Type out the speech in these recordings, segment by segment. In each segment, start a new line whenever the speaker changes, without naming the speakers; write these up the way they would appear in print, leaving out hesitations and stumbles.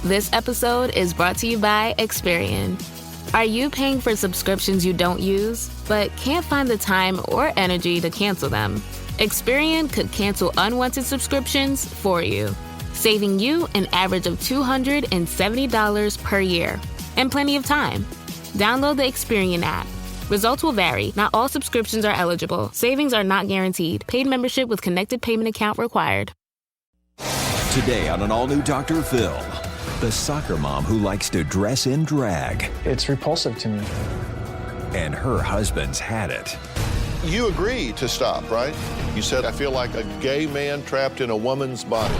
This episode is brought to you by Experian. Are you paying for subscriptions you don't use, but can't find the time or energy to cancel them? Experian could cancel unwanted subscriptions for you, saving you an average of $270 per year and plenty of time. Download the Experian app. Results will vary. Not all subscriptions are eligible. Savings are not guaranteed. Paid membership with connected payment account required.
Today on an all-new Dr. Phil, the soccer mom who likes to dress in drag.
It's repulsive to me.
And her husband's had it.
You agreed to stop, right? You said, I feel like a gay man trapped in a woman's body.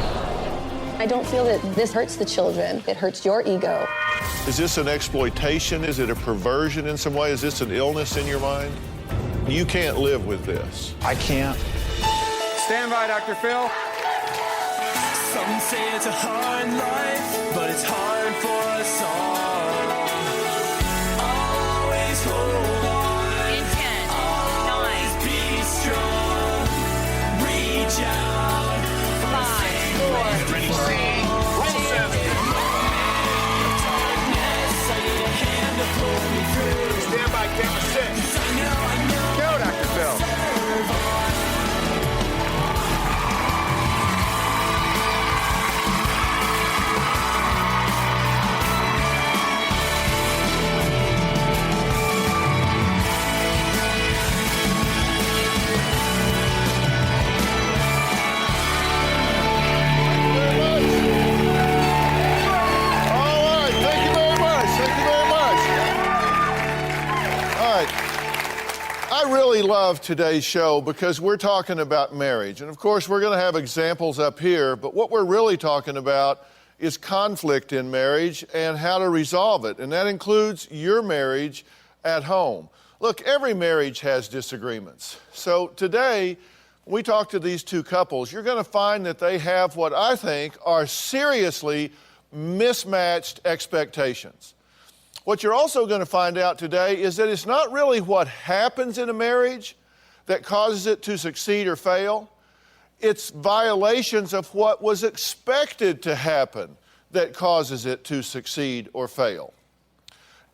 I don't feel that this hurts the children. It hurts your ego.
Is this an exploitation? Is it a perversion in some way? Is this an illness in your mind? You can't live with this.
I can't.
Stand by, Dr. Phil.
Some say it's a hard life, but it's hard for us all. Always hold on.
In 10,
Always
9,
be strong. Reach out.
5, 4, 3, 2.
Stand by, camera 6. Go, Dr. Phil.
I really love today's show because we're talking about marriage. And of course, we're going to have examples up here, but what we're really talking about is conflict in marriage and how to resolve it. And that includes your marriage at home. Look, every marriage has disagreements. So today, when we talk to these two couples, you're going to find that they have what I think are seriously mismatched expectations. What you're also going to find out today is that it's not really what happens in a marriage that causes it to succeed or fail. It's violations of what was expected to happen that causes it to succeed or fail.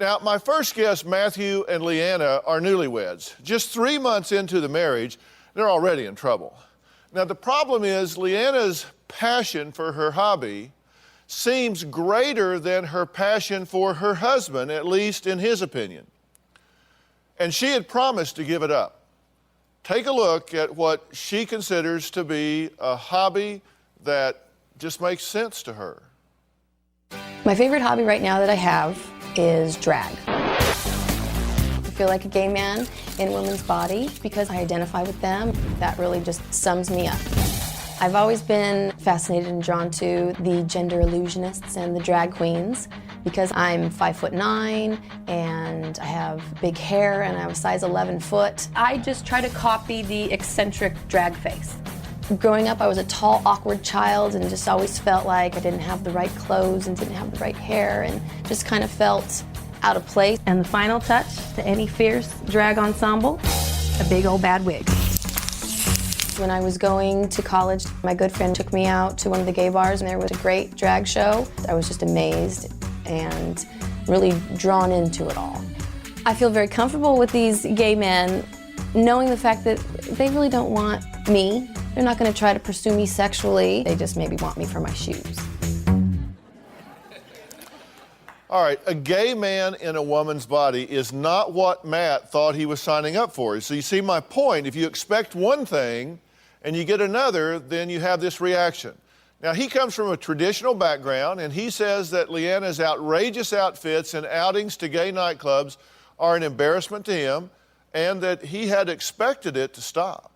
Now, my first guest, Matthew and Lianna, are newlyweds. Just 3 months into the marriage, they're already in trouble. Now, the problem is Lianna's passion for her hobby seems greater than her passion for her husband, at least in his opinion. And she had promised to give it up. Take a look at what she considers to be a hobby that just makes sense to her.
My favorite hobby right now that I have is drag. I feel like a gay man in a woman's body because I identify with them. That really just sums me up. I've always been fascinated and drawn to the gender illusionists and the drag queens because I'm 5'9" and I have big hair and I have a size 11 foot.
I just try to copy the eccentric drag face.
Growing up, I was a tall, awkward child and just always felt like I didn't have the right clothes and didn't have the right hair and just kind of felt out of place.
And the final touch to any fierce drag ensemble, a big old bad wig.
When I was going to college, my good friend took me out to one of the gay bars and there was a great drag show. I was just amazed and really drawn into it all. I feel very comfortable with these gay men, knowing the fact that they really don't want me. They're not going to try to pursue me sexually. They just maybe want me for my shoes.
All right, a gay man in a woman's body is not what Matt thought he was signing up for. So you see my point. If you expect one thing and you get another, then you have this reaction. Now, he comes from a traditional background, and he says that Lianna's outrageous outfits and outings to gay nightclubs are an embarrassment to him, and that he had expected it to stop.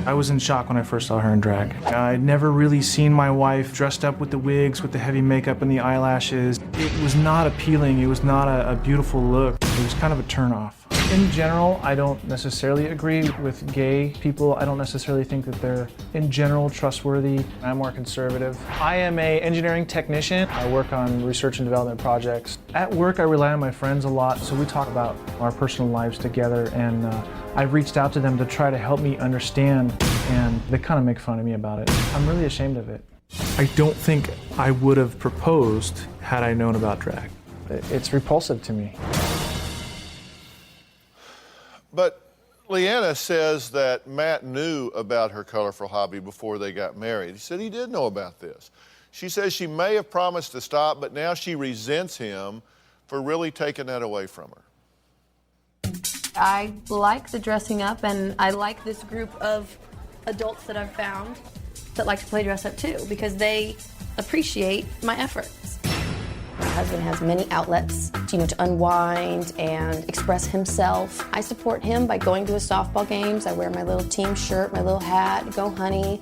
I was in shock when I first saw her in drag. I'd never really seen my wife dressed up with the wigs, with the heavy makeup and the eyelashes. It was not appealing. It was not a beautiful look. It was kind of a turnoff. In general, I don't necessarily agree with gay people. I don't necessarily think that they're, in general, trustworthy. I'm more conservative. I am an engineering technician. I work on research and development projects. At work, I rely on my friends a lot, so we talk about our personal lives together, and I've reached out to them to try to help me understand, and they kind of make fun of me about it. I'm really ashamed of it. I don't think I would have proposed had I known about drag. It's repulsive to me.
But Lianna says that Matt knew about her colorful hobby before they got married. He said he did know about this. She says she may have promised to stop, but now she resents him for really taking that away from her.
I like the dressing up, and I like this group of adults that I've found that like to play dress up too, because they appreciate my efforts. My husband has many outlets, to unwind and express himself. I support him by going to his softball games. I wear my little team shirt, my little hat, go honey,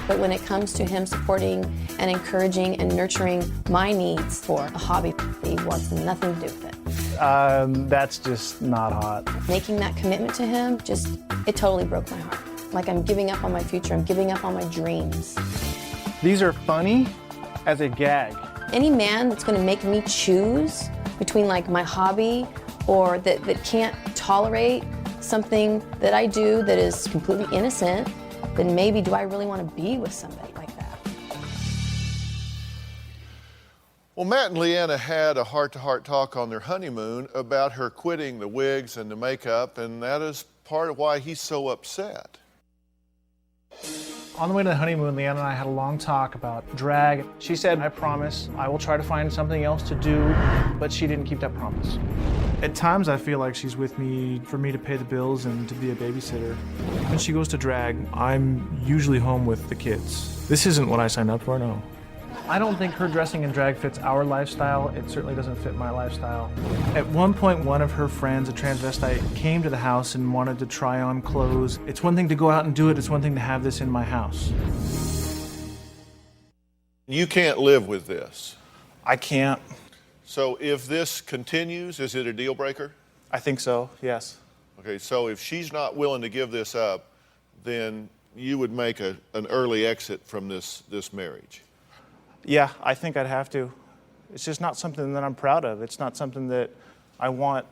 But when it comes to him supporting and encouraging and nurturing my needs for a hobby, he wants nothing to do with it.
That's just not hot.
Making that commitment to him, it totally broke my heart. Like I'm giving up on my future, I'm giving up on my dreams.
These are funny as a gag.
Any man that's gonna make me choose between like my hobby or that can't tolerate something that I do that is completely innocent, then maybe do I really wanna be with somebody like that?
Well, Matt and Lianna had a heart-to-heart talk on their honeymoon about her quitting the wigs and the makeup, and that is part of why he's so upset.
On the way to the honeymoon, Lianna and I had a long talk about drag. She said, I promise, I will try to find something else to do, but she didn't keep that promise. At times, I feel like she's with me for me to pay the bills and to be a babysitter. When she goes to drag, I'm usually home with the kids. This isn't what I signed up for, no. I don't think her dressing in drag fits our lifestyle. It certainly doesn't fit my lifestyle. At one point, one of her friends, a transvestite, came to the house and wanted to try on clothes. It's one thing to go out and do it, it's one thing to have this in my house.
You can't live with this.
I can't.
So if this continues, is it a deal breaker?
I think so, yes.
Okay, so if she's not willing to give this up, then you would make an early exit from this marriage.
Yeah, I think I'd have to. It's just not something that I'm proud of. It's not something that I want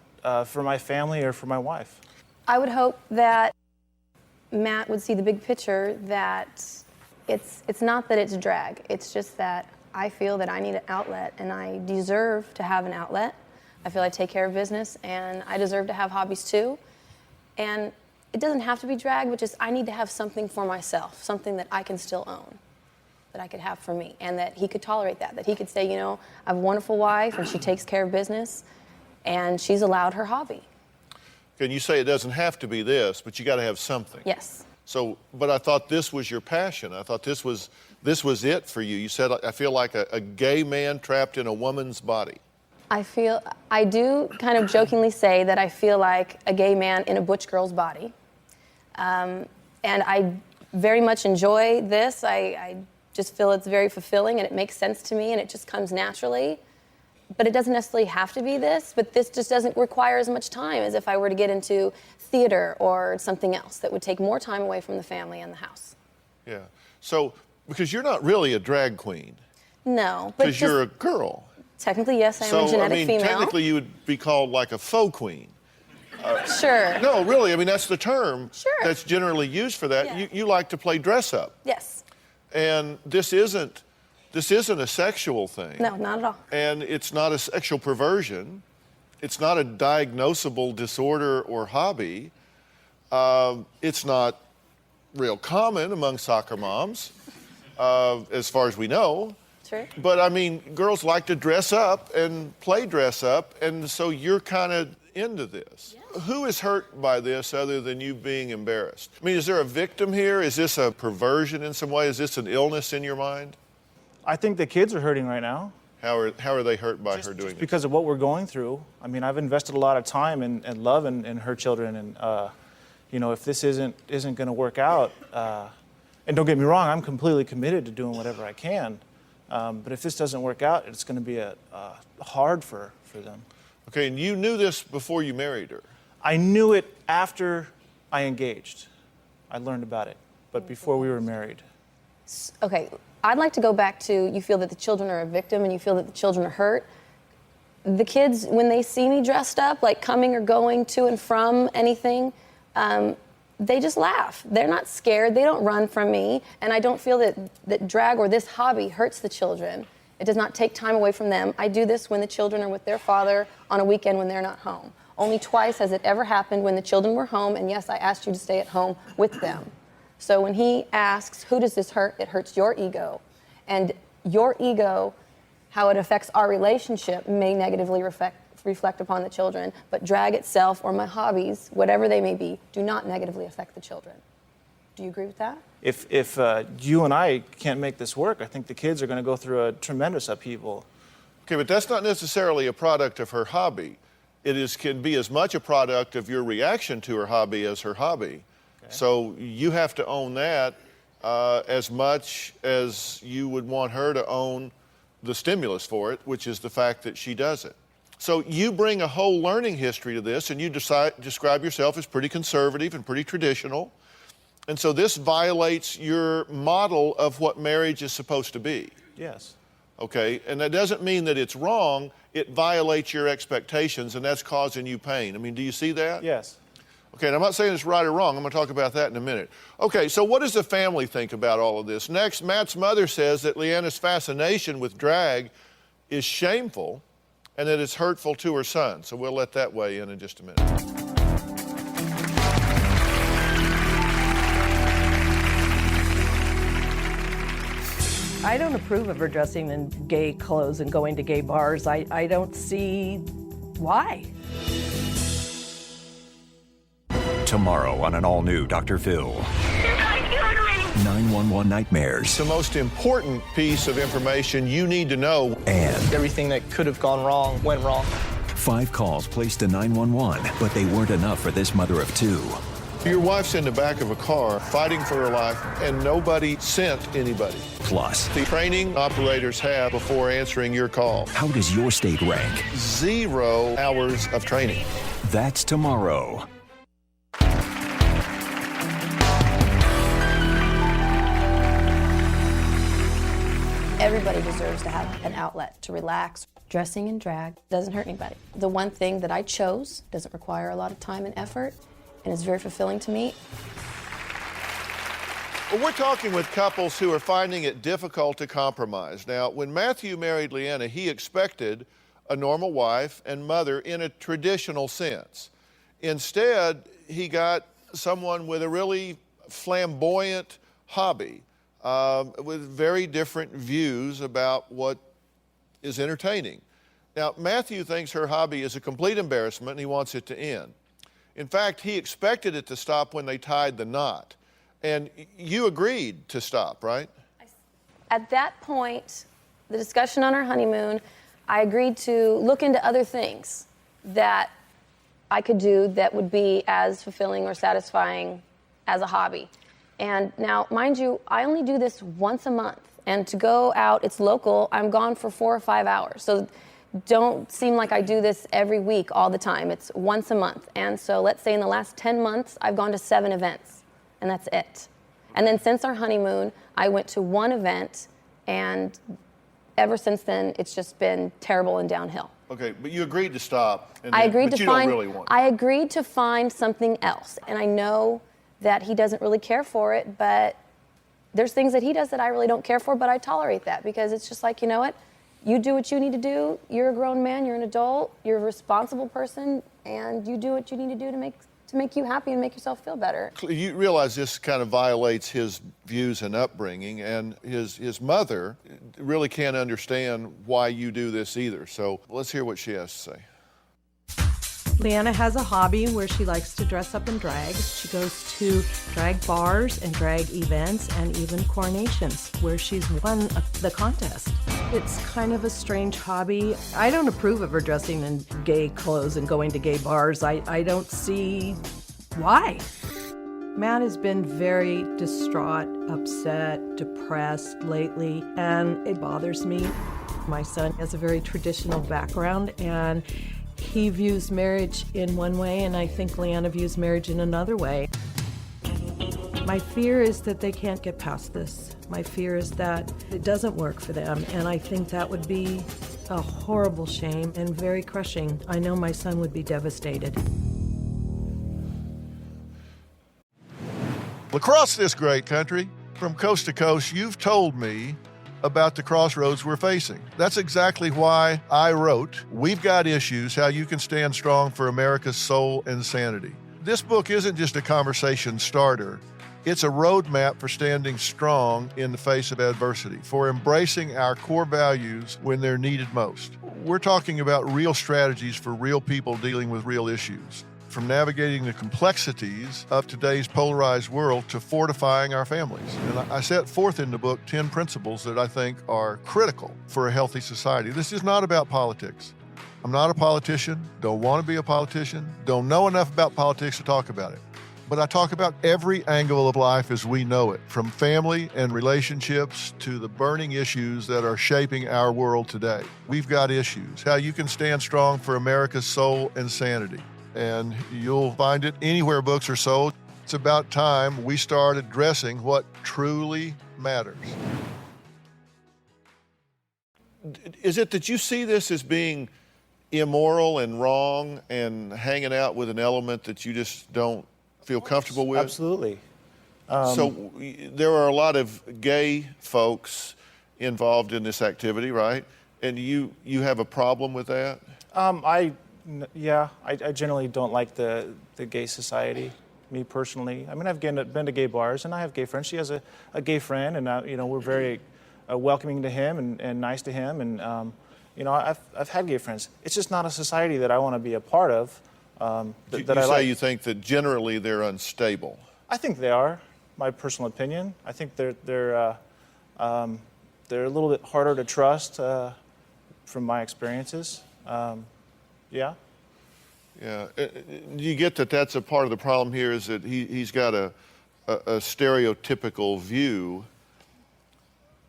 for my family or for my wife.
I would hope that Matt would see the big picture, that it's not that it's drag. It's just that I feel that I need an outlet and I deserve to have an outlet. I feel I take care of business and I deserve to have hobbies too. And it doesn't have to be drag, but just I need to have something for myself, something that I can still own, that I could have for me, and that he could tolerate that he could say, I have a wonderful wife and she takes care of business and she's allowed her hobby.
Can you say it doesn't have to be this, but you got to have something?
Yes.
So, but I thought this was your passion. I thought this was it for you. You said, I feel like a gay man trapped in a woman's body.
I do kind of jokingly say that I feel like a gay man in a butch girl's body. And I very much enjoy this. I just feel it's very fulfilling and it makes sense to me and it just comes naturally. But it doesn't necessarily have to be this, but this just doesn't require as much time as if I were to get into theater or something else that would take more time away from the family and the house.
Yeah. So, because you're not really a drag queen.
No. Because
you're a girl.
Technically, yes, I am a genetic female.
Technically you would be called like a faux queen.
Sure.
No, really, that's the term
Sure.
that's generally used for that.
Yeah.
You like to play dress up.
Yes.
And this isn't a sexual thing.
No, not at all.
And it's not a sexual perversion. It's not a diagnosable disorder or hobby. It's not real common among soccer moms, as far as we know.
True.
But girls like to dress up and play dress up, and so you're kind of into this. Yeah. Who is hurt by this other than you being embarrassed? Is there a victim here? Is this a perversion in some way? Is this an illness in your mind?
I think the kids are hurting right now.
How are they hurt by her doing this?
Because of what we're going through. I've invested a lot of time and love in her children, and if this isn't going to work out, and don't get me wrong, I'm completely committed to doing whatever I can. But if this doesn't work out, it's going to be hard for them.
Okay, and you knew this before you married her?
I knew it after I engaged. I learned about it, but before we were married.
Okay, I'd like to go back to, you feel that the children are a victim and you feel that the children are hurt. The kids, when they see me dressed up, like coming or going to and from anything, they just laugh. They're not scared. They don't run from me. And I don't feel that drag or this hobby hurts the children. It does not take time away from them. I do this when the children are with their father on a weekend when they're not home. Only twice has it ever happened when the children were home, and yes, I asked you to stay at home with them. So when he asks, who does this hurt? It hurts your ego. And your ego, how it affects our relationship, may negatively reflect upon the children, but drag itself or my hobbies, whatever they may be, do not negatively affect the children. Do you agree with that?
If you and I can't make this work, I think the kids are going to go through a tremendous upheaval.
Okay, but that's not necessarily a product of her hobby. It can be as much a product of your reaction to her hobby as her hobby. Okay. So you have to own that as much as you would want her to own the stimulus for it, which is the fact that she does it. So you bring a whole learning history to this, and you describe yourself as pretty conservative and pretty traditional. And so this violates your model of what marriage is supposed to be.
Yes.
Okay, and that doesn't mean that it's wrong. It violates your expectations, and that's causing you pain. I mean, do you see that?
Yes.
Okay, and I'm not saying it's right or wrong. I'm going to talk about that in a minute. Okay, so what does the family think about all of this? Next, Matt's mother says that Lianna's fascination with drag is shameful and that it's hurtful to her son. So we'll let that weigh in just a minute.
I don't approve of her dressing in gay clothes and going to gay bars. I don't see why.
Tomorrow on an all-new Dr. Phil. 911 nightmares.
The most important piece of information you need to know.
And
everything that could have gone wrong went wrong.
5 calls placed to 911, but they weren't enough for this mother of 2.
Your wife's in the back of a car fighting for her life, and nobody sent anybody.
Plus,
the training operators have before answering your call.
How does your state rank?
0 hours of training.
That's tomorrow.
Everybody deserves to have an outlet to relax. Dressing in drag doesn't hurt anybody. The one thing that I chose doesn't require a lot of time and effort, and is very fulfilling to me.
Well, we're talking with couples who are finding it difficult to compromise. Now, when Matthew married Lianna, he expected a normal wife and mother in a traditional sense. Instead, he got someone with a really flamboyant hobby, with very different views about what is entertaining. Now, Matthew thinks her hobby is a complete embarrassment and he wants it to end. In fact, he expected it to stop when they tied the knot. And you agreed to stop, right?
At that point, the discussion on our honeymoon, I agreed to look into other things that I could do that would be as fulfilling or satisfying as a hobby. And now, mind you, I only do this once a month. And to go out, it's local, I'm gone for 4 or 5 hours. So don't seem like I do this every week all the time. It's once a month. And so let's say in the last 10 months, I've gone to 7 events, and that's it. And then since our honeymoon, I went to 1 event, and ever since then, it's just been terrible and downhill.
Okay, but you agreed to stop. And
I agreed
but
to
you
find,
don't really want it.
I agreed to find something else. And I know that he doesn't really care for it, but there's things that he does that I really don't care for, but I tolerate that because it's just like, you know what? You do what you need to do. You're a grown man. You're an adult. You're a responsible person, and you do what you need to do to make you happy and make yourself feel better.
You realize this kind of violates his views and upbringing, and his mother really can't understand why you do this either. So let's hear what she has to say.
Lianna has a hobby where she likes to dress up in drag. She goes to drag bars and drag events and even coronations where she's won the contest. It's kind of a strange hobby. I don't approve of her dressing in gay clothes and going to gay bars. I don't see why. Matt has been very distraught, upset, depressed lately, and it bothers me. My son has a very traditional background, and he views marriage in one way, and I think Lianna views marriage in another way. My fear is that they can't get past this. My fear is that it doesn't work for them, and I think that would be a horrible shame and very crushing. I know my son would be devastated.
Across this great country, from coast to coast, you've told me about the crossroads we're facing. That's exactly why I wrote We've Got Issues, How You Can Stand Strong for America's Soul and Sanity. This book isn't just a conversation starter. It's a roadmap for standing strong in the face of adversity, for embracing our core values when they're needed most. We're talking about real strategies for real people dealing with real issues, from navigating the complexities of today's polarized world to fortifying our families. And I set forth in the book 10 principles that I think are critical for a healthy society. This is not about politics. I'm not a politician, don't want to be a politician, don't know enough about politics to talk about it. But I talk about every angle of life as we know it, from family and relationships to the burning issues that are shaping our world today. We've got issues, how you can stand strong for America's soul and sanity. And you'll find it anywhere books are sold. It's about time we start addressing what truly matters. Is it that you see this as being immoral and wrong and hanging out with an element that you just don't feel comfortable with?
Absolutely.
So there are a lot of gay folks involved in this activity, right? And you have a problem with that?
I generally don't like the gay society, me personally. I mean, I've been to gay bars, and I have gay friends. She has a gay friend, and we're very welcoming to him and nice to him. And I've had gay friends. It's just not a society that I want to be a part of. You think that generally they're unstable? I think they are. My personal opinion. I think they're a little bit harder to trust from my experiences. Yeah.
You get that that's a part of the problem here, is that he's got a stereotypical view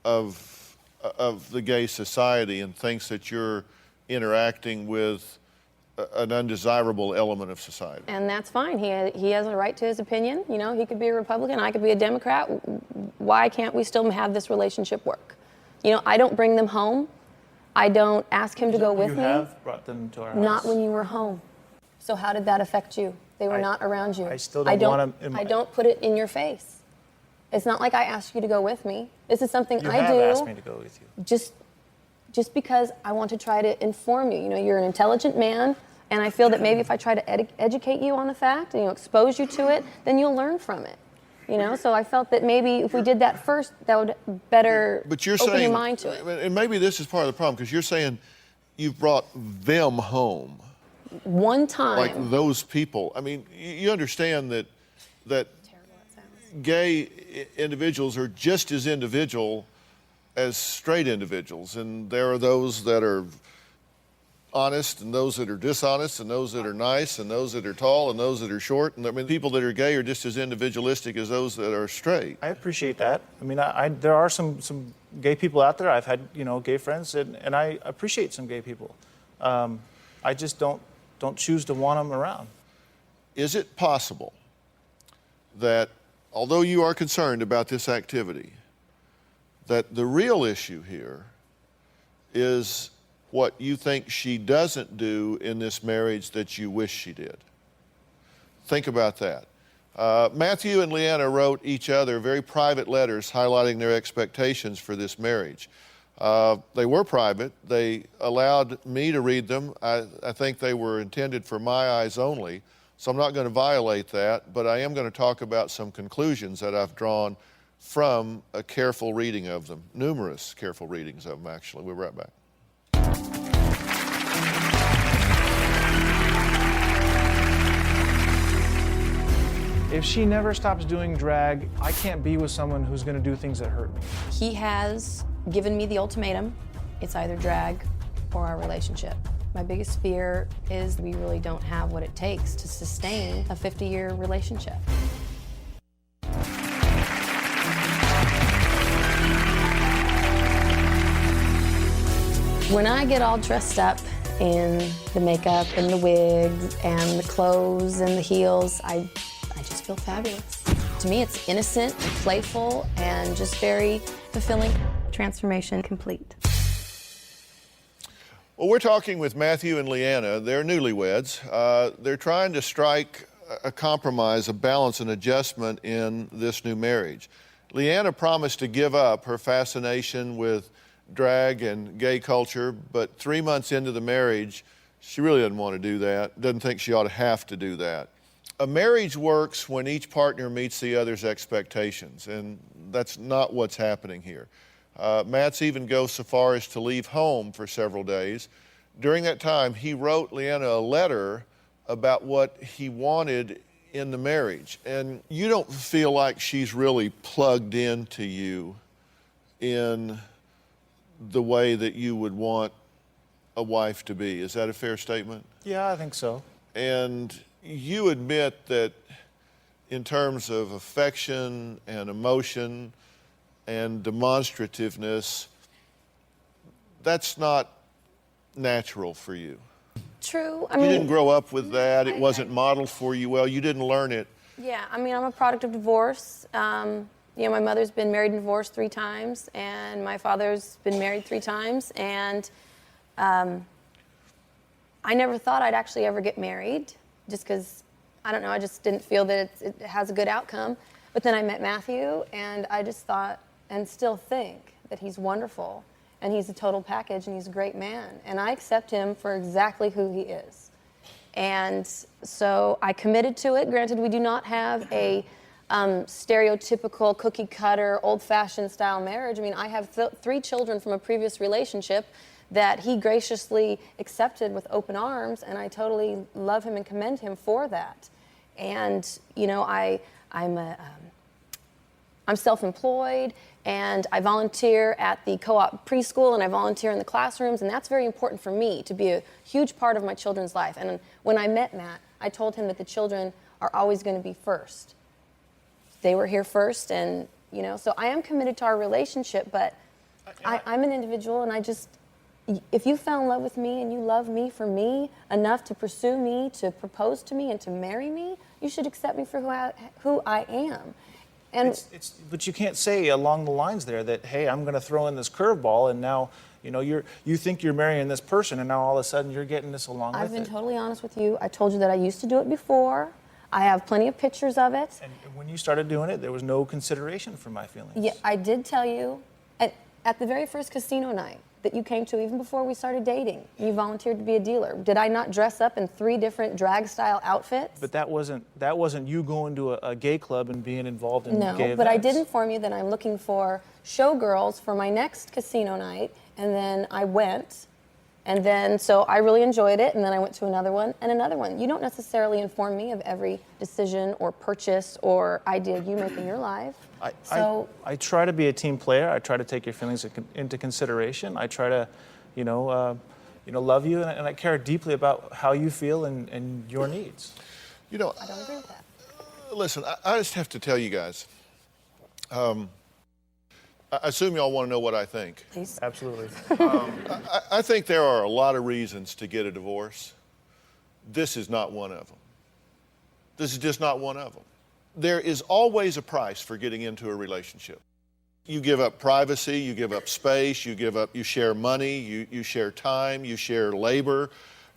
of the gay society and thinks that you're interacting with an undesirable element of society.
And that's fine. He has a right to his opinion. He could be a Republican, I could be a Democrat. Why can't we still have this relationship work? I don't bring them home. I don't ask him to go with me.
You have brought them to our house.
Not when you were home. So how did that affect you? They were not around you.
I still don't want them.
I don't put it in your face. It's not like I asked you to go with me. This is something I do.
You have asked me to go with you.
Just because I want to try to inform you. You're an intelligent man. And I feel that maybe if I try to educate you on the fact and expose you to it, then you'll learn from it. So I felt that maybe if we did that first, that would better open your mind to it.
And maybe this is part of the problem, because you're saying you've brought them home.
One time.
Like those people. I mean, you understand that gay individuals are just as individual as straight individuals. And there are those that are honest and those that are dishonest and those that are nice and those that are tall and those that are short. And I mean, people that are gay are just as individualistic as those that are straight.
I appreciate that. I mean, there are some gay people out there. I've had, gay friends, and I appreciate some gay people. I just don't choose to want them around.
Is it possible that, although you are concerned about this activity, that the real issue here is what you think she doesn't do in this marriage that you wish she did? Think about that. Matthew and Lianna wrote each other very private letters highlighting their expectations for this marriage. They were private. They allowed me to read them. I think they were intended for my eyes only, so I'm not going to violate that, but I am going to talk about some conclusions that I've drawn from a careful reading of them, numerous careful readings of them, actually. We'll be right back.
If she never stops doing drag, I can't be with someone who's going to do things that hurt me.
He has given me the ultimatum. It's either drag or our relationship. My biggest fear is we really don't have what it takes to sustain a 50-year relationship. When I get all dressed up in the makeup and the wigs and the clothes and the heels, I just feel fabulous. To me, it's innocent and playful and just very fulfilling. Transformation complete.
Well, we're talking with Matthew and Lianna. They're newlyweds. They're trying to strike a compromise, a balance, an adjustment in this new marriage. Lianna promised to give up her fascination with drag and gay culture, but 3 months into the marriage, she really doesn't want to do that, doesn't think she ought to have to do that. A marriage works when each partner meets the other's expectations, and that's not what's happening here. Matt's even goes so far as to leave home for several days. During that time, he wrote Lianna a letter about what he wanted in the marriage. And you don't feel like she's really plugged into you in the way that you would want a wife to be. Is that a fair statement?
Yeah, I think so.
And you admit that in terms of affection and emotion and demonstrativeness, that's not natural for you.
True.
You didn't grow up with that. It wasn't modeled for you well. You didn't learn it.
Yeah, I mean, I'm a product of divorce. You know, my mother's been married and divorced 3 times, and my father's been married 3 times, and I never thought I'd actually ever get married, just because, I don't know, I just didn't feel that it has a good outcome. But then I met Matthew, and I just thought, and still think, that he's wonderful, and he's a total package, and he's a great man, and I accept him for exactly who he is. And so I committed to it. Granted, we do not have a stereotypical cookie-cutter, old-fashioned style marriage. I mean, I have 3 children from a previous relationship that he graciously accepted with open arms, and I totally love him and commend him for that. And, you know, I'm self-employed, and I volunteer at the co-op preschool, and I volunteer in the classrooms, and that's very important for me to be a huge part of my children's life. And when I met Matt, I told him that the children are always going to be first. They were here first, and, you know, so I am committed to our relationship, but I'm an individual, and I just, if you fell in love with me and you love me for me enough to pursue me, to propose to me, and to marry me, you should accept me for who I am. And
but you can't say along the lines there that, hey, I'm going to throw in this curveball, and now, you know, you think you're marrying this person, and now all of a sudden you're getting this along with it.
I've been totally honest with you. I told you that I used to do it before. I have plenty of pictures of it.
And when you started doing it, there was no consideration for my feelings.
Yeah, I did tell you at the very first casino night that you came to, even before we started dating, you volunteered to be a dealer. Did I not dress up in 3 different drag-style outfits?
But that wasn't you going to a gay club and being involved in gay events.
No, but I did inform you that I'm looking for showgirls for my next casino night, and then I went, and then so I really enjoyed it, and then I went to another one and another one. You don't necessarily inform me of every decision or purchase or idea you make in your life.
I try to be a team player. I try to take your feelings into consideration. I try to, love you, and I care deeply about how you feel and your needs.
You know,
I don't agree with that.
Listen, I just have to tell you guys. I assume y'all want to know what I think.
Please.
Absolutely.
I think there are a lot of reasons to get a divorce. This is not one of them. This is just not one of them. There is always a price for getting into a relationship. You give up privacy, you give up space, you share money, you share time, you share labor.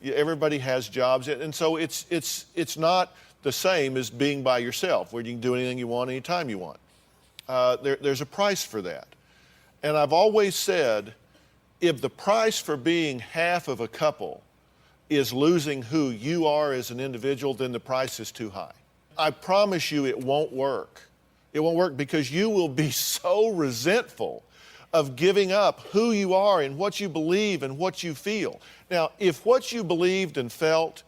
Everybody has jobs, and so it's not the same as being by yourself, where you can do anything you want anytime you want. There's a price for that. And I've always said, if the price for being half of a couple is losing who you are as an individual, then the price is too high. I promise you it won't work. It won't work because you will be so resentful of giving up who you are and what you believe and what you feel. Now, if what you believed and felt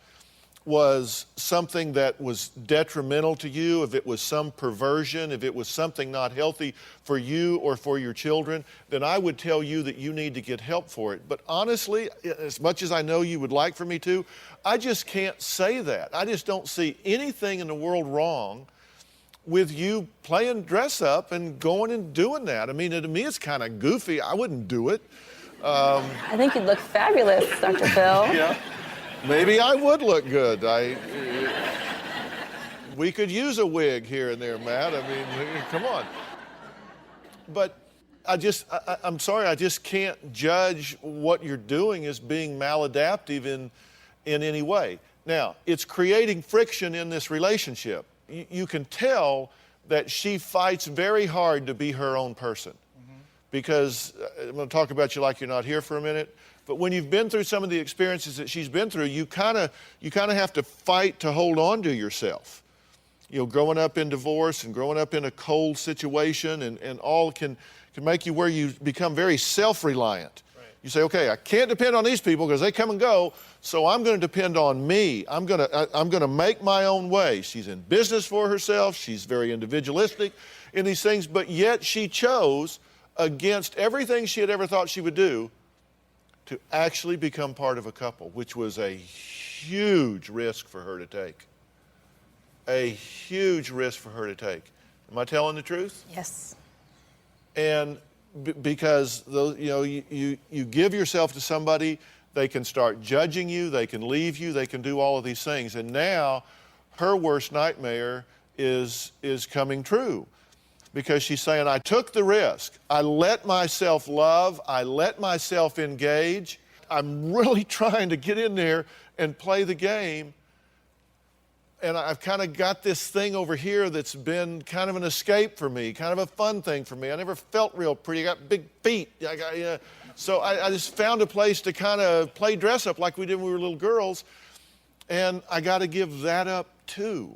was something that was detrimental to you, if it was some perversion, if it was something not healthy for you or for your children, then I would tell you that you need to get help for it. But honestly, as much as I know you would like for me to, I just can't say that. I just don't see anything in the world wrong with you playing dress up and going and doing that. I mean, to me, it's kind of goofy. I wouldn't do it.
I think you'd look fabulous, Dr. Phil.
Yeah. Maybe I would look good. We could use a wig here and there, Matt. I mean, come on. But I'm sorry, I just can't judge what you're doing as being maladaptive in any way. Now, it's creating friction in this relationship. You can tell that she fights very hard to be her own person. Because, I'm going to talk about you like you're not here for a minute, but when you've been through some of the experiences that she's been through, you kind of have to fight to hold on to yourself. You know, growing up in divorce and growing up in a cold situation and all can make you where you become very self-reliant. Right. You say, okay, I can't depend on these people because they come and go, so I'm going to depend on me. I'm going to make my own way. She's in business for herself. She's very individualistic in these things, but yet she chose, against everything she had ever thought she would do, to actually become part of a couple, which was a huge risk for her to take. A huge risk for her to take. Am I telling the truth?
Yes.
And because you give yourself to somebody, they can start judging you, they can leave you, they can do all of these things. And now her worst nightmare is coming true. Because she's saying, I took the risk. I let myself love. I let myself engage. I'm really trying to get in there and play the game. And I've kind of got this thing over here that's been kind of an escape for me, kind of a fun thing for me. I never felt real pretty. I got big feet. So I just found a place to kind of play dress up like we did when we were little girls. And I got to give that up too.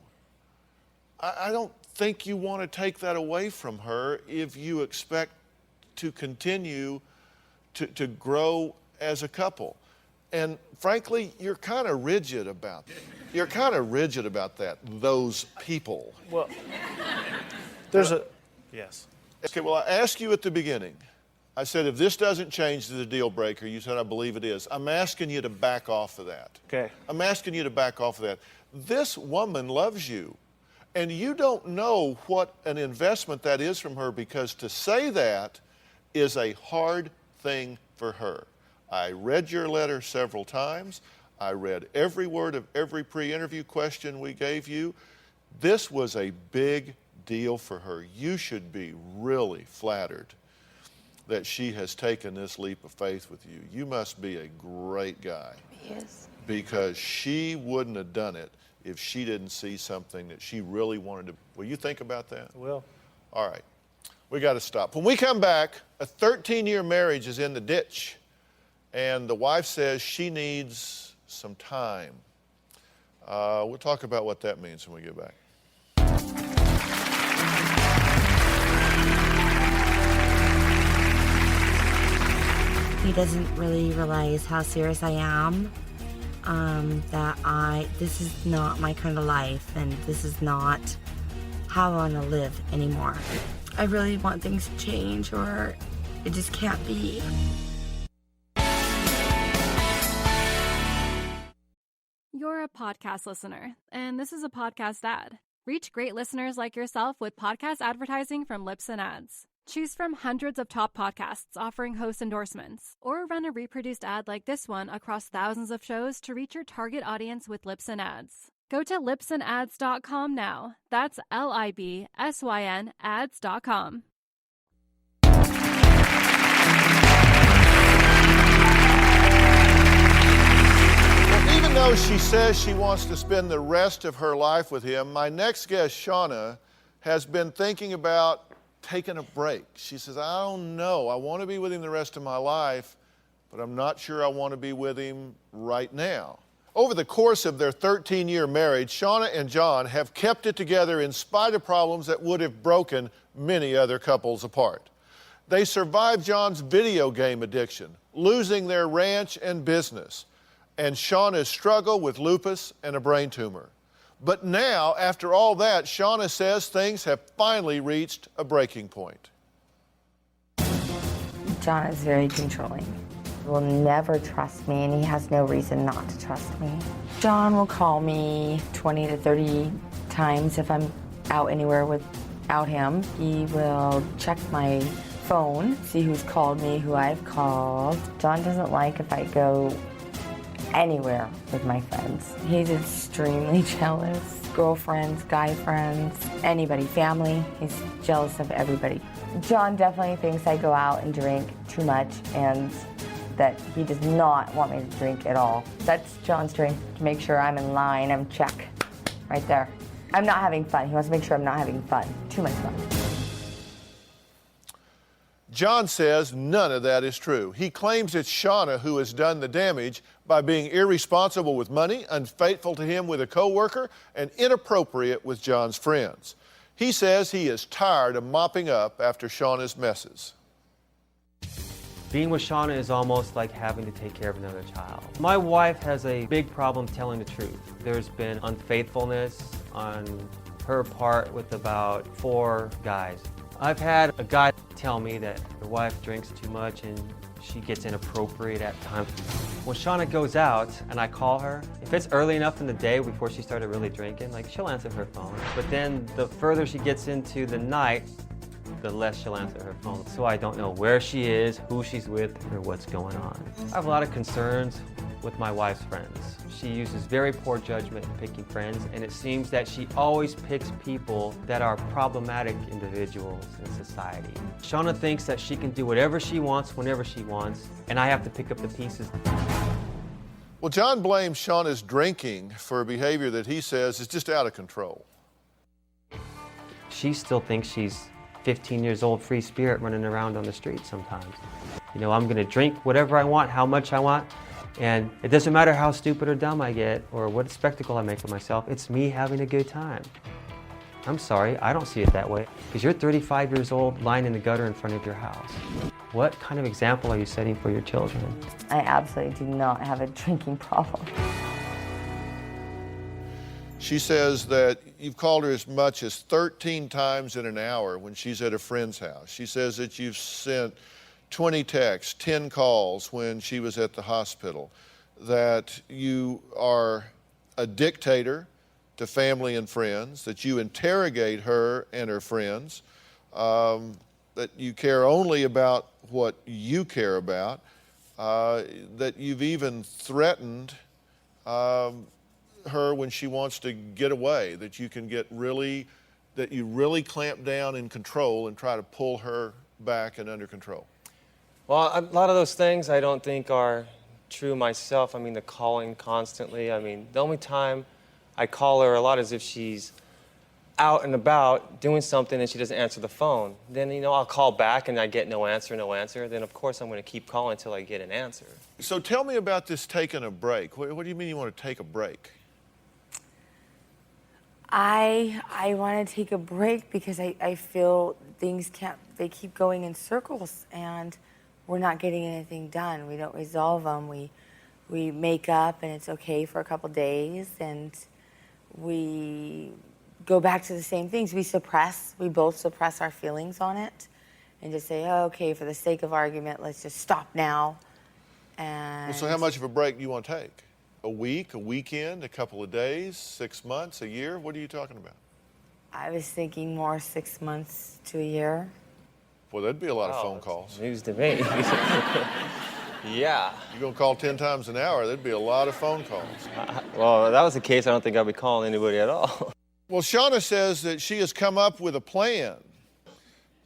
I don't think you want to take that away from her if you expect to continue to grow as a couple. And frankly, you're kind of rigid about that. You're kind of rigid about that, those people.
Well, there's a... Yes.
Okay, well, I asked you at the beginning. I said, if this doesn't change the deal breaker, you said, I believe it is. I'm asking you to back off of that.
Okay.
I'm asking you to back off of that. This woman loves you. And you don't know what an investment that is from her, because to say that is a hard thing for her. I read your letter several times. I read every word of every pre-interview question we gave you. This was a big deal for her. You should be really flattered that she has taken this leap of faith with you. You must be a great guy.
Yes.
Because she wouldn't have done it if she didn't see something that she really wanted to. Will you think about that?
I will.
All right. We got to stop. When we come back, a 13-year marriage is in the ditch, and the wife says she needs some time. We'll talk about what that means when we get back.
He doesn't really realize how serious I am. This is not my kind of life, and this is not how I want to live anymore. I really want things to change, or it just can't be.
You're a podcast listener, and this is a podcast ad. Reach great listeners like yourself with podcast advertising from Lips and Ads. Choose from hundreds of top podcasts offering host endorsements, or run a reproduced ad like this one across thousands of shows to reach your target audience with Lips and Ads. Go to lipsandads.com now. That's LIBSYN ads.com.
Even though she says she wants to spend the rest of her life with him, my next guest, Shawna, has been thinking about taking a break. She says, I don't know. I want to be with him the rest of my life, but I'm not sure I want to be with him right now. Over the course of their 13-year marriage, Shawna and John have kept it together in spite of problems that would have broken many other couples apart. They survived John's video game addiction, losing their ranch and business, and Shawna's struggle with lupus and a brain tumor. But now, after all that, Shawna says things have finally reached a breaking point.
John is very controlling. He will never trust me, and he has no reason not to trust me. John will call me 20 to 30 times if I'm out anywhere without him. He will check my phone, see who's called me, who I've called. John doesn't like if I go anywhere with my friends. He's extremely jealous. Girlfriends, guy friends, anybody, family. He's jealous of everybody. John definitely thinks I go out and drink too much, and that he does not want me to drink at all. That's John's doing to make sure I'm in line. I'm check right there. I'm not having fun. He wants to make sure I'm not having fun. Too much fun.
John says none of that is true. He claims it's Shawna who has done the damage by being irresponsible with money, unfaithful to him with a coworker, and inappropriate with John's friends. He says he is tired of mopping up after Shawna's messes.
Being with Shawna is almost like having to take care of another child. My wife has a big problem telling the truth. There's been unfaithfulness on her part with about 4 guys. I've had a guy tell me that the wife drinks too much and she gets inappropriate at times. When Shawna goes out and I call her, if it's early enough in the day before she started really drinking, like she'll answer her phone. But then the further she gets into the night, the less she'll answer her phone. So I don't know where she is, who she's with, or what's going on. I have a lot of concerns with my wife's friends. She uses very poor judgment in picking friends, and it seems that she always picks people that are problematic individuals in society. Shawna thinks that she can do whatever she wants, whenever she wants, and I have to pick up the pieces.
Well, John blames Shawna's drinking for a behavior that he says is just out of control.
She still thinks she's 15 years old, free spirit running around on the street sometimes. You know, I'm gonna drink whatever I want, how much I want, and it doesn't matter how stupid or dumb I get or what spectacle I make of myself, it's me having a good time. I'm sorry, I don't see it that way, because you're 35 years old lying in the gutter in front of your house. What kind of example are you setting for your children?
I absolutely do not have a drinking problem.
She says that you've called her as much as 13 times in an hour when she's at a friend's house. She says that you've sent 20 texts, 10 calls when she was at the hospital, that you are a dictator to family and friends, that you interrogate her and her friends, that you care only about what you care about, that you've even threatened her when she wants to get away, that you can get really, that you really clamp down in control and try to pull her back and under control.
Well, a lot of those things I don't think are true myself. I mean, the calling constantly. I mean, the only time I call her a lot is if she's out and about doing something and she doesn't answer the phone. Then, you know, I'll call back and I get no answer. Then, of course, I'm going to keep calling until I get an answer. So
tell me about this taking a break. What do you mean you want to take a break?
I want to take a break because I feel things they keep going in circles and we're not getting anything done. We don't resolve them. We make up and it's okay for a couple days and we go back to the same things. We both suppress our feelings on it and just say, oh, okay, for the sake of argument, let's just stop now. And
well, so how much of a break do you want to take? A week, a weekend, a couple of days, 6 months, a year? What are you talking about?
I was thinking more 6 months to a year.
Well, that'd be a lot of phone calls.
News to me. Yeah.
You're going to call 10 times an hour, that'd be a lot of phone calls.
Well, if that was the case, I don't think I'd be calling anybody at all.
Well, Shawna says that she has come up with a plan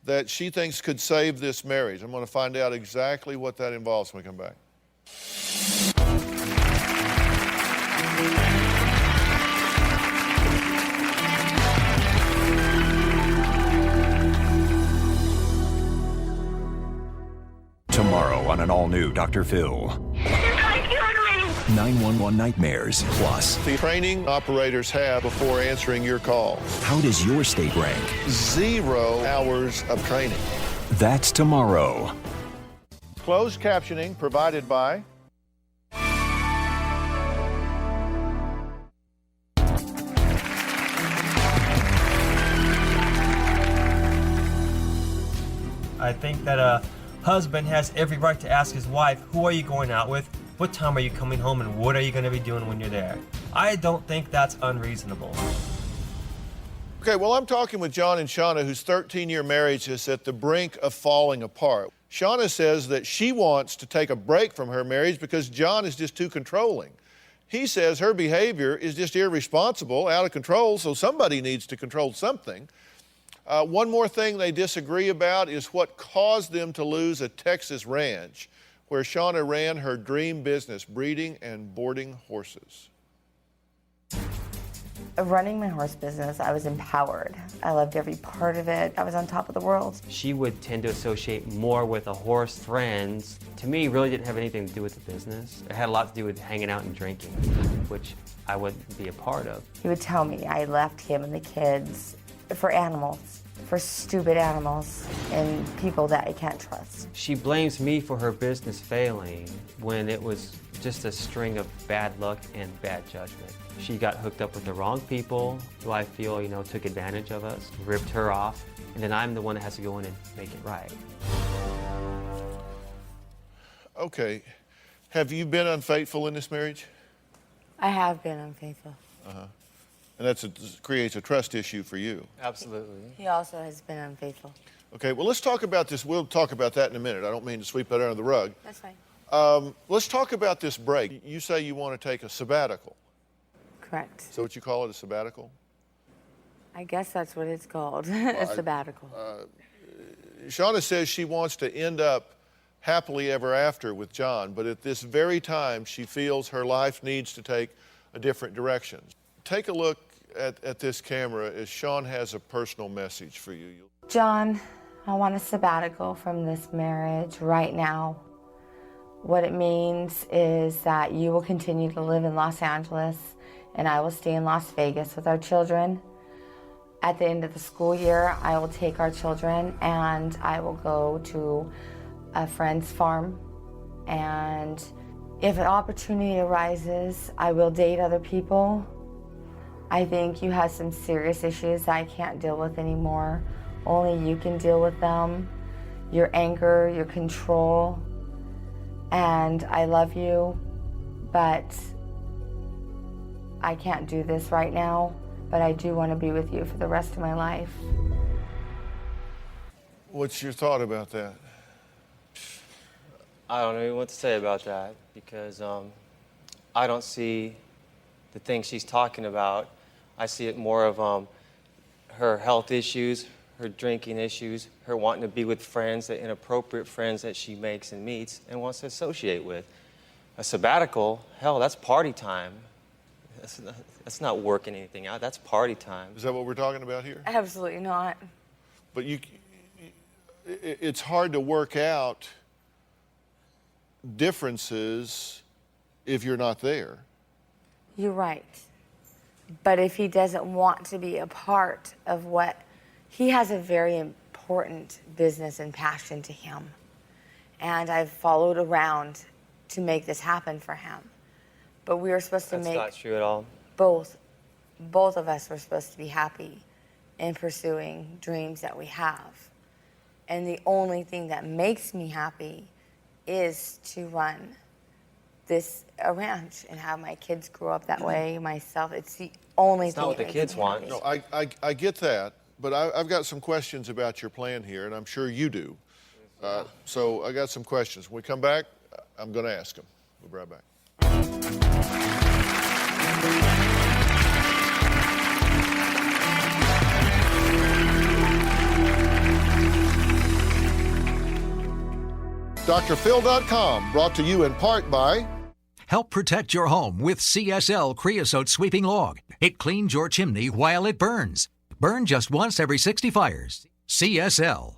that she thinks could save this marriage. I'm going to find out exactly what that involves when we come back.
Tomorrow on an all-new Dr. Phil. 911 nightmares, plus
the training operators have before answering your call.
How does your state rank?
0 hours of training.
That's tomorrow.
Closed captioning provided by
I think that a husband has every right to ask his wife, who are you going out with, what time are you coming home, and what are you going to be doing when you're there? I don't think that's unreasonable.
Okay, well, I'm talking with John and Shawna, whose 13-year marriage is at the brink of falling apart. Shawna says that she wants to take a break from her marriage because John is just too controlling. He says her behavior is just irresponsible, out of control, so somebody needs to control something. One more thing they disagree about is what caused them to lose a Texas ranch where Shawna ran her dream business, breeding and boarding horses.
Running my horse business, I was empowered. I loved every part of it. I was on top of the world.
She would tend to associate more with the horse friends. To me, really didn't have anything to do with the business. It had a lot to do with hanging out and drinking, which I wouldn't be a part of.
He would tell me I left him and the kids for animals, for stupid animals and people that I can't trust.
She blames me for her business failing when it was just a string of bad luck and bad judgment. She got hooked up with the wrong people who I feel, took advantage of us, ripped her off, and then I'm the one that has to go in and make it right.
Okay. Have you been unfaithful in this marriage?
I have been unfaithful.
Uh-huh. And that creates a trust issue for you.
Absolutely.
He also has been unfaithful.
Okay, well, let's talk about this. We'll talk about that in a minute. I don't mean to sweep that under the rug.
That's fine.
Let's talk about this break. You say you want to take a sabbatical.
Correct.
So what you call it, a sabbatical?
I guess that's what it's called, a sabbatical.
Shawna says she wants to end up happily ever after with John, but at this very time, she feels her life needs to take a different direction. Take a look at this camera as Sean has a personal message for you.
John, I want a sabbatical from this marriage right now. What it means is that you will continue to live in Los Angeles and I will stay in Las Vegas with our children. At the end of the school year, I will take our children and I will go to a friend's farm. And if an opportunity arises, I will date other people. I think you have some serious issues that I can't deal with anymore. Only you can deal with them. Your anger, your control. And I love you, but I can't do this right now, but I do want to be with you for the rest of my life.
What's your thought about that?
I don't know what to say about that because I don't see the things she's talking about. I see it more of her health issues, her drinking issues, her wanting to be with friends, the inappropriate friends that she makes and meets and wants to associate with. A sabbatical, hell, that's party time. That's not working anything out. That's party time.
Is that what we're talking about here?
Absolutely not.
But it's hard to work out differences if you're not there.
You're right. But if he doesn't want to be a part of what, he has a very important business and passion to him. And I've followed around to make this happen for him. But we were supposed to make...
That's not true at all.
Both of us were supposed to be happy in pursuing dreams that we have. And the only thing that makes me happy is to run a ranch and have my kids grow up that way, myself. It's the only thing.
It's not what the kids want.
No, I get that, but I've got some questions about your plan here, and I'm sure you do. So I got some questions. When we come back, I'm going to ask them. We'll be right back. DrPhil.com, brought to you in part by...
Help protect your home with CSL Creosote Sweeping Log. It cleans your chimney while it burns. Burn just once every 60 fires. CSL.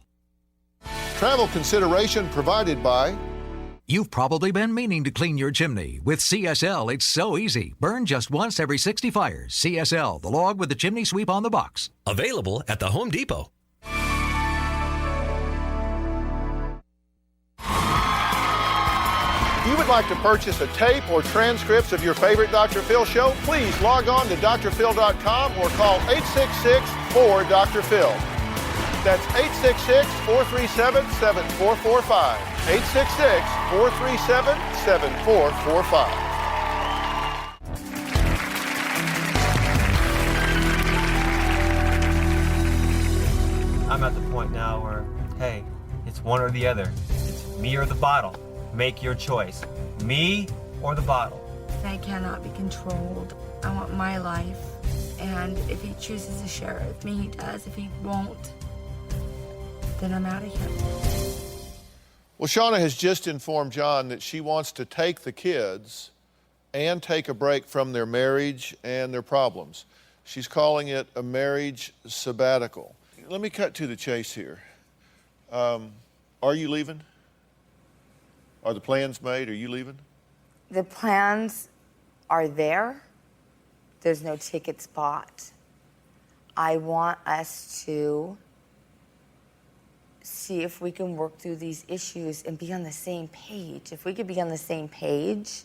Travel consideration provided by...
You've probably been meaning to clean your chimney. With CSL, it's so easy. Burn just once every 60 fires. CSL, the log with the chimney sweep on the box.
Available at the Home Depot.
If you would like to purchase a tape or transcripts of your favorite Dr. Phil show, please log on to drphil.com or call 866-4-DR-PHIL. That's 866-437-7445. 866-437-7445.
I'm at the point now where, hey, it's one or the other. It's me or the bottle. Make your choice. Me or the bottle.
I cannot be controlled. I want my life. And if he chooses to share it with me, he does. If he won't, then I'm out of here.
Well, Shawna has just informed John that she wants to take the kids and take a break from their marriage and their problems. She's calling it a marriage sabbatical. Let me cut to the chase here. Are you leaving? Are the plans made? Are you leaving?
The plans are there. There's no tickets bought. I want us to see if we can work through these issues and be on the same page. If we could be on the same page,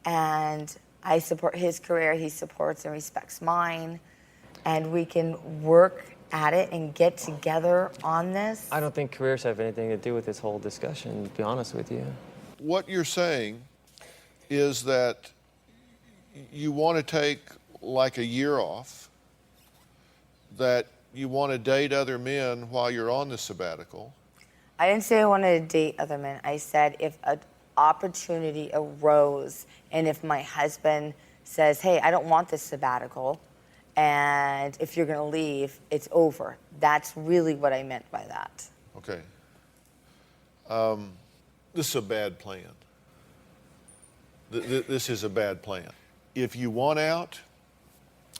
and I support his career, he supports and respects mine, and we can work at it and get together on this.
I don't think careers have anything to do with this whole discussion, to be honest with you.
What you're saying is that you want to take like a year off, that you want to date other men while you're on the sabbatical.
I didn't say I wanted to date other men. I said if an opportunity arose and if my husband says, hey, I don't want this sabbatical, and if you're going to leave, it's over. That's really what I meant by that.
Okay. This is a bad plan. This is a bad plan. If you want out,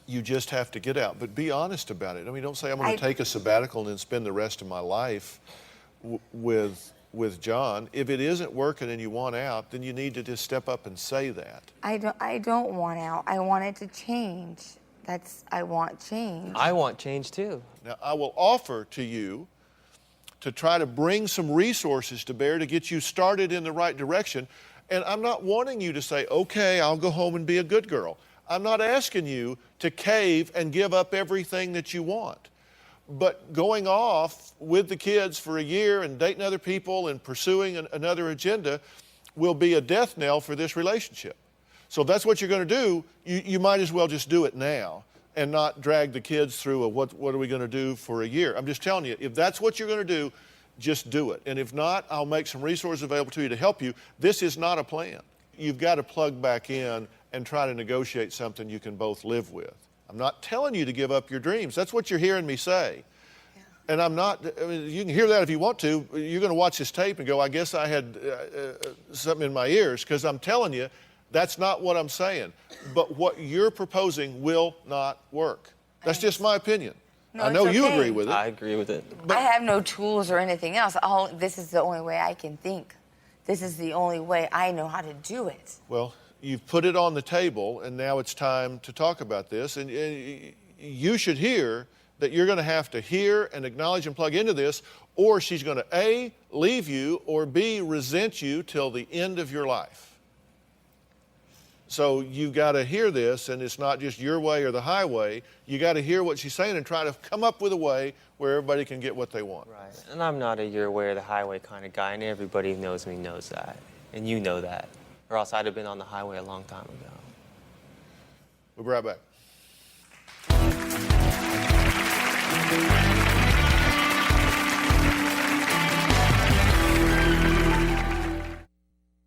you just have to get out, but be honest about it. I mean, don't say I'm going to take a sabbatical and then spend the rest of my life with John. If it isn't working and you want out, then you need to just step up and say that.
I don't want out. I want it to change. I want change.
I want change too.
Now, I will offer to you to try to bring some resources to bear to get you started in the right direction. And I'm not wanting you to say, okay, I'll go home and be a good girl. I'm not asking you to cave and give up everything that you want. But going off with the kids for a year and dating other people and pursuing another agenda will be a death knell for this relationship. So if that's what you're going to do, you might as well just do it now and not drag the kids through what are we going to do for a year. I'm just telling you, if that's what you're going to do, just do it. And if not, I'll make some resources available to you to help you. This is not a plan. You've got to plug back in and try to negotiate something you can both live with. I'm not telling you to give up your dreams. That's what you're hearing me say. Yeah. And I'm not, I mean, you can hear that if you want to. You're going to watch this tape and go, I guess I had something in my ears, because I'm telling you, that's not what I'm saying. But what you're proposing will not work. That's just my opinion.
No,
I know
it's
you
okay.
agree with it.
I agree with it.
But I have no tools or anything else. This is the only way I can think. This is the only way I know how to do it.
Well, you've put it on the table, and now it's time to talk about this. And you should hear that you're going to have to hear and acknowledge and plug into this, or she's going to A, leave you, or B, resent you till the end of your life. So you got to hear this, and it's not just your way or the highway. You got to hear what she's saying and try to come up with a way where everybody can get what they want.
Right. And I'm not a your way or the highway kind of guy, and everybody who knows me knows that. And you know that. Or else I'd have been on the highway a long time ago.
We'll be right back.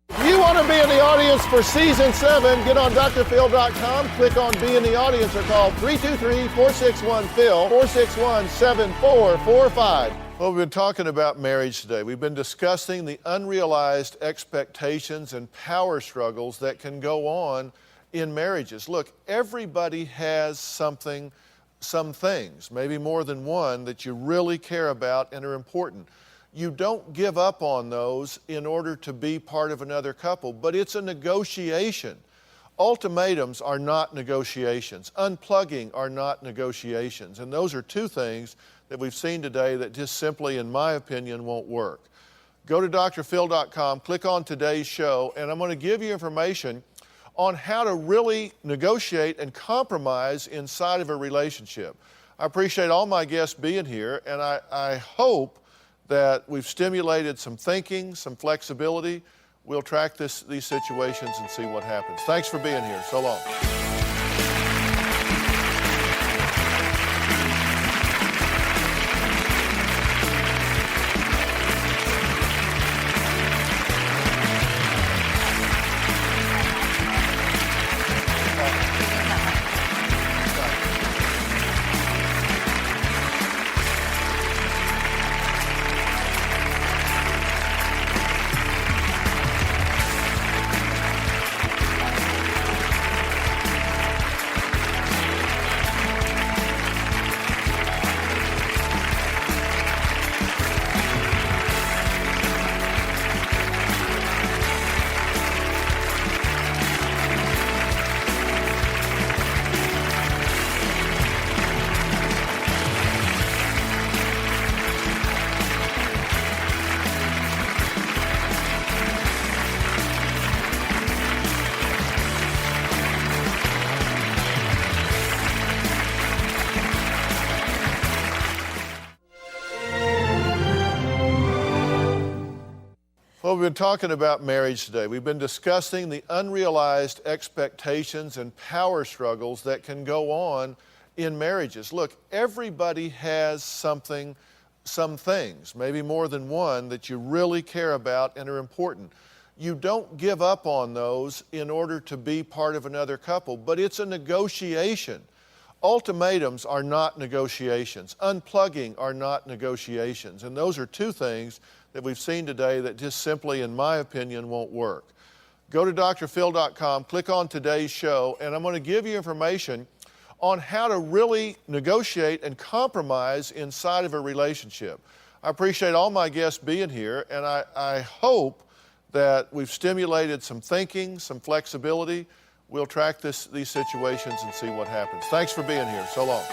If you want to be in the audience for Season 7, get on drphil.com, click on Be in the Audience, or call 323-461-PHIL, 461-7445. Well, we've been talking about marriage today. We've been discussing the unrealized expectations and power struggles that can go on in marriages. Look, everybody has some things, maybe more than one, that you really care about and are important. You don't give up on those in order to be part of another couple, but it's a negotiation. Ultimatums are not negotiations. Unplugging are not negotiations. And those are two things that we've seen today that just simply, in my opinion, won't work. Go to drphil.com, click on today's show, and I'm going to give you information on how to really negotiate and compromise inside of a relationship. I appreciate all my guests being here, and I hope that we've stimulated some thinking, some flexibility. We'll track these situations and see what happens. Thanks for being here. So long. Well, we've been talking about marriage today. We've been discussing the unrealized expectations and power struggles that can go on in marriages. Look, everybody has some things, maybe more than one, that you really care about and are important. You don't give up on those in order to be part of another couple, but it's a negotiation. Ultimatums are not negotiations. Unplugging are not negotiations. And those are two things that we've seen today that just simply, in my opinion, won't work. Go to drphil.com, click on today's show, and I'm going to give you information on how to really negotiate and compromise inside of a relationship. I appreciate all my guests being here, and I hope that we've stimulated some thinking, some flexibility. We'll track these situations and see what happens. Thanks for being here. So long.